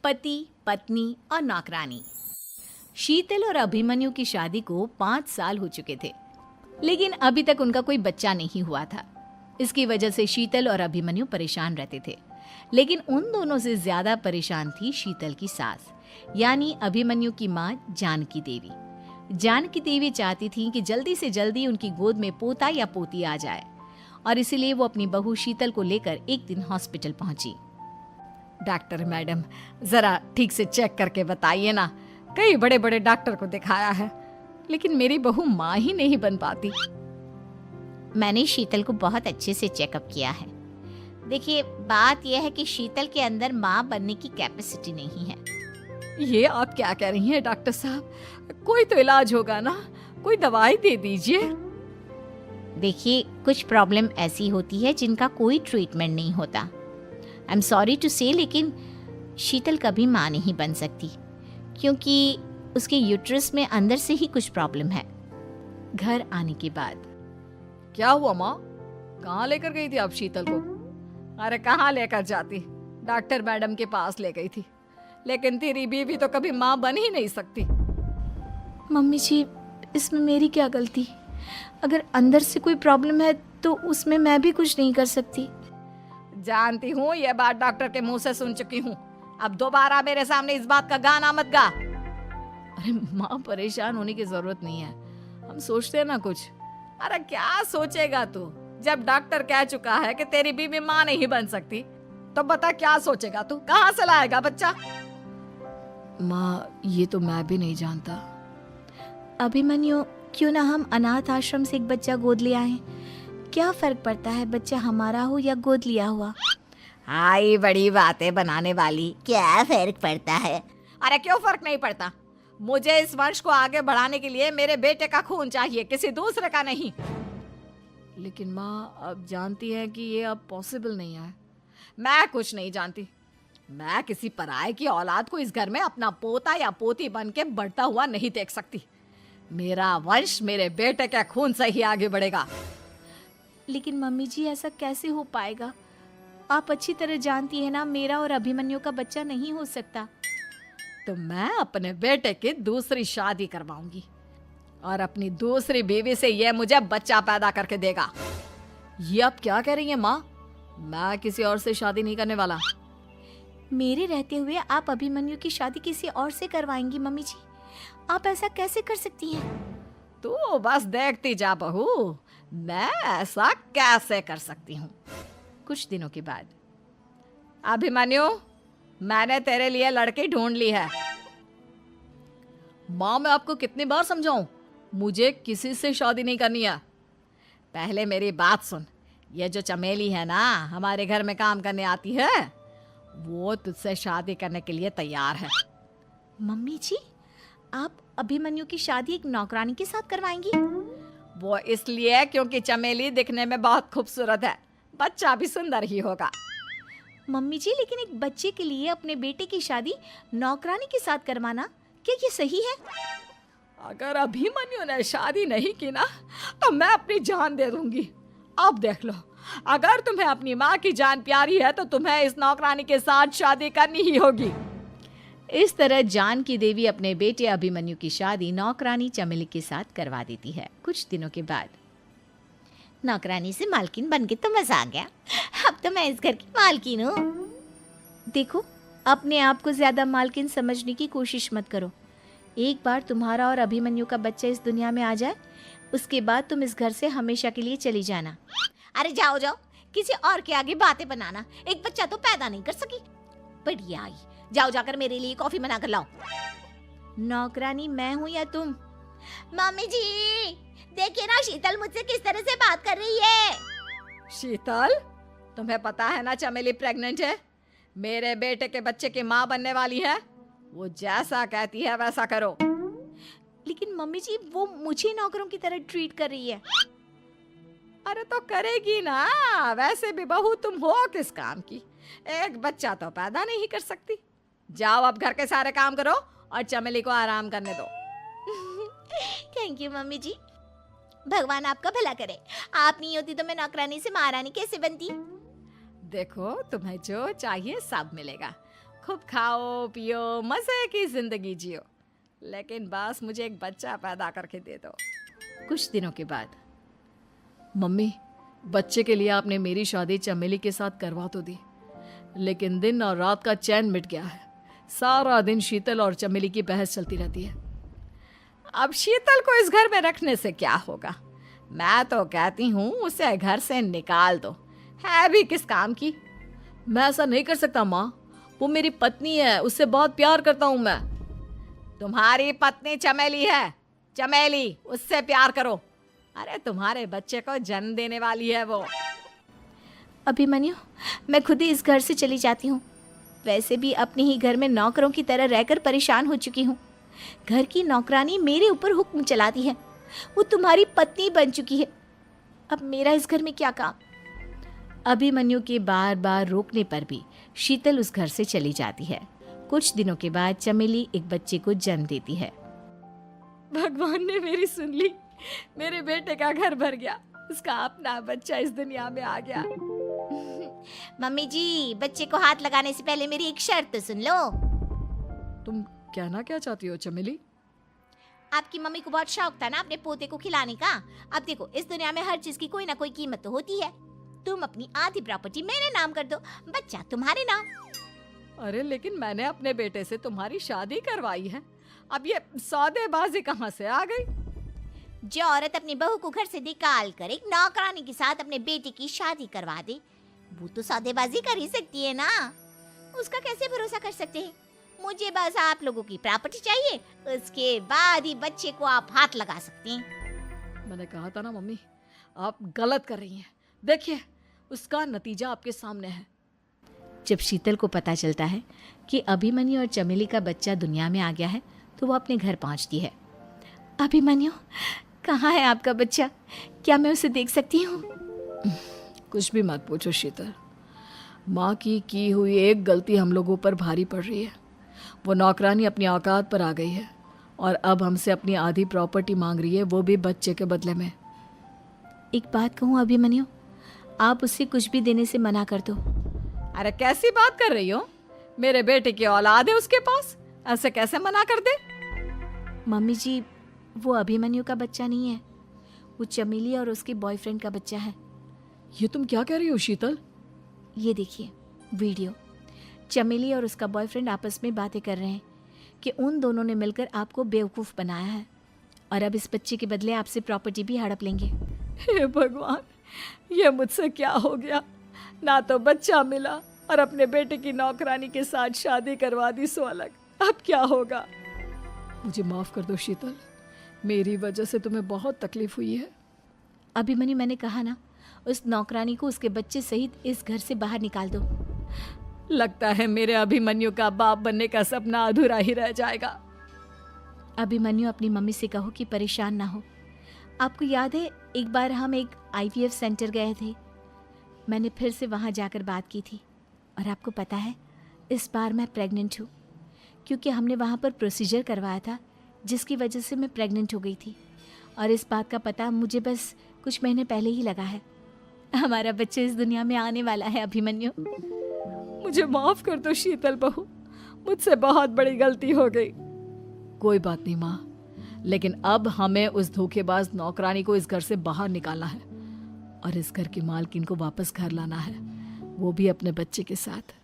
पति, पत्नी और नौकरानी। शीतल और अभिमन्यु की शादी को 5 साल हो चुके थे, लेकिन अभी तक उनका कोई बच्चा नहीं हुआ था। इसकी वजह से शीतल और अभिमन्यु परेशान रहते थे, लेकिन उन दोनों से ज्यादा परेशान थी शीतल की सास, यानी अभिमन्यु की माँ जानकी देवी। जानकी देवी चाहती थी कि जल्दी से जल्दी उनकी गोद में पोता या पोती आ जाए, और इसीलिए वो अपनी बहू शीतल को लेकर एक दिन हॉस्पिटल पहुंची। डॉक्टर मैडम, जरा ठीक से चेक करके बताइए ना। कई बड़े बड़े डॉक्टर को दिखाया है, लेकिन मेरी बहू माँ ही नहीं बन पाती। मैंने शीतल को बहुत अच्छे से चेकअप किया है। देखिए, बात यह है कि शीतल के अंदर माँ बनने की कैपेसिटी नहीं है। ये आप क्या कह रही हैं डॉक्टर साहब? कोई तो इलाज होगा ना, कोई दवाई दे दीजिए। देखिए, कुछ प्रॉब्लम ऐसी होती है जिनका कोई ट्रीटमेंट नहीं होता। आई एम सॉरी टू से, लेकिन शीतल कभी माँ नहीं बन सकती, क्योंकि उसके यूट्रस में अंदर से ही कुछ प्रॉब्लम है। घर आने के बाद क्या हुआ माँ? कहाँ लेकर गई थी आप शीतल को? अरे कहाँ लेकर जाती, डॉक्टर मैडम के पास ले गई थी, लेकिन तेरी बीवी तो कभी माँ बन ही नहीं सकती। मम्मी जी, इसमें मेरी क्या गलती? अगर अंदर से कोई प्रॉब्लम है तो उसमें मैं भी कुछ नहीं कर सकती। जानती हूँ, ये बात डॉक्टर के मुंह से सुन चुकी हूँ। अब दोबारा मेरे सामने इस बात का गाना मत गा। अरे माँ, परेशान होने की जरूरत नहीं है, हम सोचते हैं ना कुछ। अरे क्या सोचेगा तू? जब डॉक्टर कह चुका है कि तेरी बीवी माँ नहीं बन सकती, तो बता क्या सोचेगा तू? कहाँ से लाएगा बच्चा? माँ, ये तो मैं भी नहीं जानता। अभिमन्यु, क्यों ना हम अनाथ आश्रम से एक बच्चा गोद ले आए? क्या फर्क पड़ता है बच्चा हमारा हो या गोद लिया हुआ? हाय, बड़ी बातें बनाने वाली। क्या फर्क पड़ता है? अरे क्यों फर्क नहीं पड़ता? मुझे इस वंश को आगे बढ़ाने के लिए मेरे बेटे का खून चाहिए, किसी दूसरे का नहीं। लेकिन माँ, आप जानती हैं कि ये अब पॉसिबल नहीं है। मैं कुछ नहीं जानती। मैं किसी पराये की औलाद को इस घर में अपना पोता या पोती बन के बढ़ता हुआ नहीं देख सकती। मेरा वंश मेरे बेटे के खून से ही आगे बढ़ेगा। लेकिन मम्मी जी, ऐसा कैसे हो पाएगा? आप अच्छी तरह जानती है ना, मेरा और अभिमन्यु का बच्चा नहीं हो सकता। तो मैं अपने बेटे की दूसरी शादी करवाऊंगी, और अपनी दूसरी बीवी से ये मुझे बच्चा पैदा करके देगा। ये आप क्या कह रही हैं माँ? मैं किसी और से शादी नहीं करने वाला। मेरे रहते हुए आप अभिमन्यु की शादी किसी और से करवाएंगी? मम्मी जी, आप ऐसा कैसे कर सकती हैं? तू बस देखती जा बहू, मैं ऐसा कैसे कर सकती हूँ। कुछ दिनों के बाद, अभिमन्यु, मैंने तेरे लिए लड़की ढूंढ ली है। माँ, मैं आपको कितनी बार समझाऊं, मुझे किसी से शादी नहीं करनी है। पहले मेरी बात सुन। ये जो चमेली है ना, हमारे घर में काम करने आती है, वो तुझसे शादी करने के लिए तैयार है। मम्मी जी, आप अभिमन्यु की शादी एक नौकरानी के साथ करवाएंगी? वो इसलिए क्योंकि चमेली दिखने में बहुत खूबसूरत है, बच्चा भी सुंदर ही होगा। मम्मी जी, लेकिन एक बच्चे के लिए अपने बेटे की शादी नौकरानी के साथ करवाना, क्या ये सही है? अगर अभिमन्यु ने शादी नहीं की ना, तो मैं अपनी जान दे दूंगी। अब देख लो, अगर तुम्हें अपनी माँ की जान प्यारी है तो तुम्हें इस नौकरानी के साथ शादी करनी ही होगी। इस तरह जानकी देवी अपने बेटे अभिमन्यु की शादी नौकरानी चमेली के साथ करवा देती है। कुछ दिनों के बाद, नौकरानी से मालकिन बन के तो मजा आ गया। अब तो मैं इस घर की मालकिन हूँ। देखो, अपने आप को ज्यादा मालकिन समझने की कोशिश मत करो। एक बार तुम्हारा और अभिमन्यु का बच्चा इस दुनिया में आ जाए, उसके बाद तुम इस घर से हमेशा के लिए चली जाना। अरे जाओ जाओ, किसी और के आगे बातें बनाना। एक बच्चा तो पैदा नहीं कर सकी, बढ़िया आई। जाओ जाकर मेरे लिए कॉफी बना कर लाओ। नौकरानी मैं हूँ या तुम? मम्मी जी, देखिए ना शीतल मुझसे किस तरह से बात कर रही है। शीतल, तुम्हें पता है ना चमेली प्रेग्नेंट है, मेरे बेटे के बच्चे की माँ बनने वाली है। वो जैसा कहती है वैसा करो। लेकिन मम्मी जी, वो मुझे नौकरों की तरह ट्रीट कर रही है। अरे तो करेगी ना, वैसे भी बहू तुम हो किस काम की? एक बच्चा तो पैदा नहीं कर सकती। जाओ अब घर के सारे काम करो और चमेली को आराम करने दो। थैंक यू मम्मी जी, भगवान आपका भला करे। आप नहीं होती तो मैं नौकरानी से महारानी कैसे बनती? देखो, तुम्हें जो चाहिए सब मिलेगा। खूब खाओ पियो, मजे की जिंदगी जियो, लेकिन बस मुझे एक बच्चा पैदा करके दे दो। कुछ दिनों के बाद, मम्मी, बच्चे के लिए आपने मेरी शादी चमेली के साथ करवा तो दी, लेकिन दिन और रात का चैन मिट गया है। सारा दिन शीतल और चमेली की बहस चलती रहती है। अब शीतल को इस घर में रखने से क्या होगा? मैं तो कहती हूँ उसे घर से निकाल दो, है भी किस काम की। मैं ऐसा नहीं कर सकता माँ, वो मेरी पत्नी है, उससे बहुत प्यार करता हूँ मैं। तुम्हारी पत्नी चमेली है, चमेली, उससे प्यार करो। अरे तुम्हारे बच्चे को जन्म देने वाली है वो। अभिमन्यु, मैं खुद ही इस घर से चली जाती हूँ। वैसे भी अपने ही घर में नौकरों की तरह रहकर परेशान हो चुकी हूँ। घर की नौकरानी मेरे ऊपर हुक्म चलाती है, वो तुम्हारी पत्नी बन चुकी है। अब मेरा इस घर में क्या काम? अभिमन्यु के बार बार रोकने पर भी शीतल उस घर से चली जाती है। कुछ दिनों के बाद चमेली एक बच्चे को जन्म देती है। भगवान ने मेरी सुन ली, मेरे बेटे का घर भर गया, उसका अपना बच्चा इस दुनिया में आ गया। मम्मी जी, बच्चे को हाथ लगाने से पहले मेरी एक शर्त तो सुन लो। तुम कहना क्या चाहती हो चमेली? आपकी मम्मी को बहुत शौक था ना अपने पोते को खिलाने का। अब देखो, इस दुनिया में हर चीज की कोई ना कोई कीमत तो होती है। तुम अपनी आधी प्रॉपर्टी मेरे नाम कर दो, बच्चा तुम्हारे नाम। अरे लेकिन मैंने अपने बेटे से तुम्हारी शादी करवाई है, अब ये सौदेबाजी कहाँ से आ गई? जो औरत अपनी बहू को घर से निकाल कर एक नौकरानी के साथ अपने बेटे की शादी करवा दे, वो तो सौदेबाजी कर ही सकती है ना। उसका कैसे भरोसा कर सकते हैं? मुझे बस आप लोगों की प्रॉपर्टी चाहिए, उसके बाद ही बच्चे को आप हाथ लगा सकते हैं। मैंने कहा था ना मम्मी, आप गलत कर रही हैं। देखिए, उसका नतीजा आपके सामने है। जब शीतल को पता चलता है कि अभिमन्यु और चमेली का बच्चा दुनिया में आ गया है, तो वो अपने घर पहुंचती है। अभिमन्यु, कहाँ है आपका बच्चा? क्या मैं उसे देख सकती हूँ? कुछ भी मत पूछो शीतल, माँ की हुई एक गलती हम लोगों पर भारी पड़ रही है। वो नौकरानी अपनी औकात पर आ गई है और अब हमसे अपनी आधी प्रॉपर्टी मांग रही है, वो भी बच्चे के बदले में। एक बात कहूँ अभिमन्यु, आप उसे कुछ भी देने से मना कर दो। अरे कैसी बात कर रही हो? मेरे बेटे की औलाद है उसके पास, ऐसे कैसे मना कर दे? मम्मी जी, वो अभिमन्यु का बच्चा नहीं है, वो चमेली और उसके बॉयफ्रेंड का बच्चा है। ये तुम क्या कह रही हो शीतल? ये देखिए वीडियो, चमेली और उसका बॉयफ्रेंड आपस में बातें कर रहे हैं कि उन दोनों ने मिलकर आपको बेवकूफ़ बनाया है और अब इस बच्चे के बदले आपसे प्रॉपर्टी भी हड़प लेंगे। हे भगवान, ये मुझसे क्या हो गया? ना तो बच्चा मिला और अपने बेटे की नौकरानी के साथ शादी करवा दी सो अलग। अब क्या होगा? मुझे माफ़ कर दो शीतल, मेरी वजह से तुम्हें बहुत तकलीफ हुई है। अभिमन्यु, मैंने कहा ना, उस नौकरानी को उसके बच्चे सहित इस घर से बाहर निकाल दो। लगता है मेरे अभिमन्यु का बाप बनने का सपना अधूरा ही रह जाएगा। अभिमन्यु, अपनी मम्मी से कहो कि परेशान ना हो। आपको याद है एक बार हम एक IVF सेंटर गए थे, मैंने फिर से वहाँ जाकर बात की थी और आपको पता है इस बार मैं प्रेग्नेंट हूँ, क्योंकि हमने वहाँ पर प्रोसीजर करवाया था जिसकी वजह से मैं प्रेग्नेंट हो गई थी और इस बात का पता मुझे बस कुछ महीने पहले ही लगा है। हमारा बच्चा इस दुनिया में आने वाला है अभिमन्यु। मुझे माफ कर दो शीतल बहू, मुझसे बहुत बड़ी गलती हो गई। कोई बात नहीं माँ, लेकिन अब हमें उस धोखेबाज नौकरानी को इस घर से बाहर निकालना है और इस घर की मालकिन को वापस घर लाना है, वो भी अपने बच्चे के साथ।